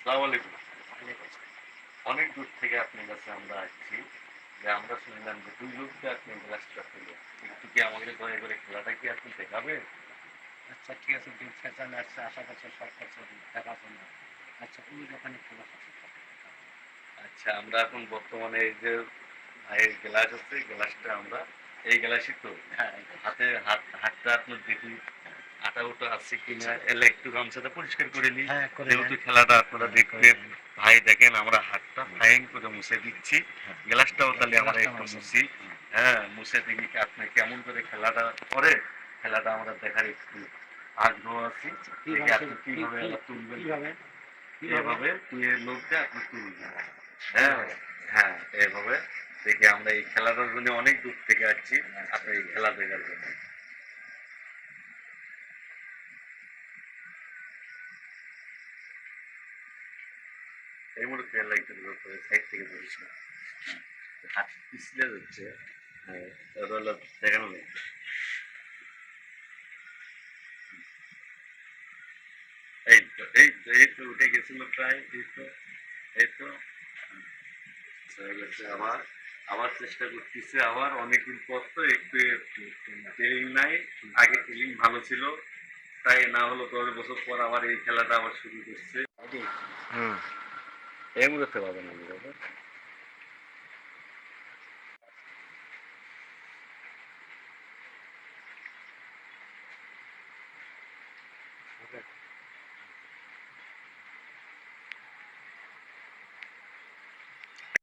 আসসালামু আলাইকুম। অনেক দূর থেকে আপনার কাছে আমরা আসছি। যে আমরা শুনলাম যে ২ লোক দিয়ে আপনি গ্লাসটা খেলেন। একটু কি আমাকে দয়া করে খেলাটা কি আপনি দেখাবেন? আচ্ছা ঠিক আছে, দিন শেষে আসছে, আশা করছি সব খরচা দেখার জন্য। আচ্ছা তুমি যখন একটু বসো। আচ্ছা, আমরা এখন বর্তমানে এই যে ভাইয়ের গ্লাস আছে, গ্লাসটা আমরা এই গ্লাসই তো হ্যাঁ, হাতটা আপনার দেখি আটা-উটা আছে কিনা এলা একটু গামছাটা পরিষ্কার করে নিই। হ্যাঁ করে যেহেতু নেন। খেলাটা আপনারা হ্যাঁ, করে দেখবেন। নেন। ভাই দেখেন আমরা হাতটা ফাইন করে মুছে দিচ্ছি। হ্যাঁ, গ্লাসটাও তাহলে আমরা গ্লাসটা একটু মারছেন। মুছি। হ্যাঁ, মুছে দেখি আপনি কেমন করে খেলাটা করে, খেলাটা আমরা দেখার একটু আগ্রহ আছে। দেখি কিভাবে আপনি কিভাবে এলা তুলবেন। কিভাবে কিভাবে এভাবে তুইয়ের লোক দিয়ে আপনি তুলবেন। হ্যাঁ, হ্যাঁ, এভাবে দেখি আমরা এই খেলাটার জন্য অনেক দূর থেকে আসছি। আপনি এই খেলা দেখার জন্য। এই মুহূর্তে লাইটের ব্যাপারে সাইড থেকে ধরিস না। হাত পিছলে যাচ্ছে। হ্যাঁ, তাহলে হলো দেখানো নেই। এই তো উঠে গেছিল প্রায়। এই তো হয়ে গেছে আবার। আবার চেষ্টা করতেছে, আবার অনেকদিন পর তো একটু ট্রেনিং নাই। আগে ট্রেনিং ভালো ছিল, তাই না হলো ১০ বছর পর আবার এই খেলাটা আবার শুরু করছে। এটাই। হুম, এই মুহূর্তে পাবেন না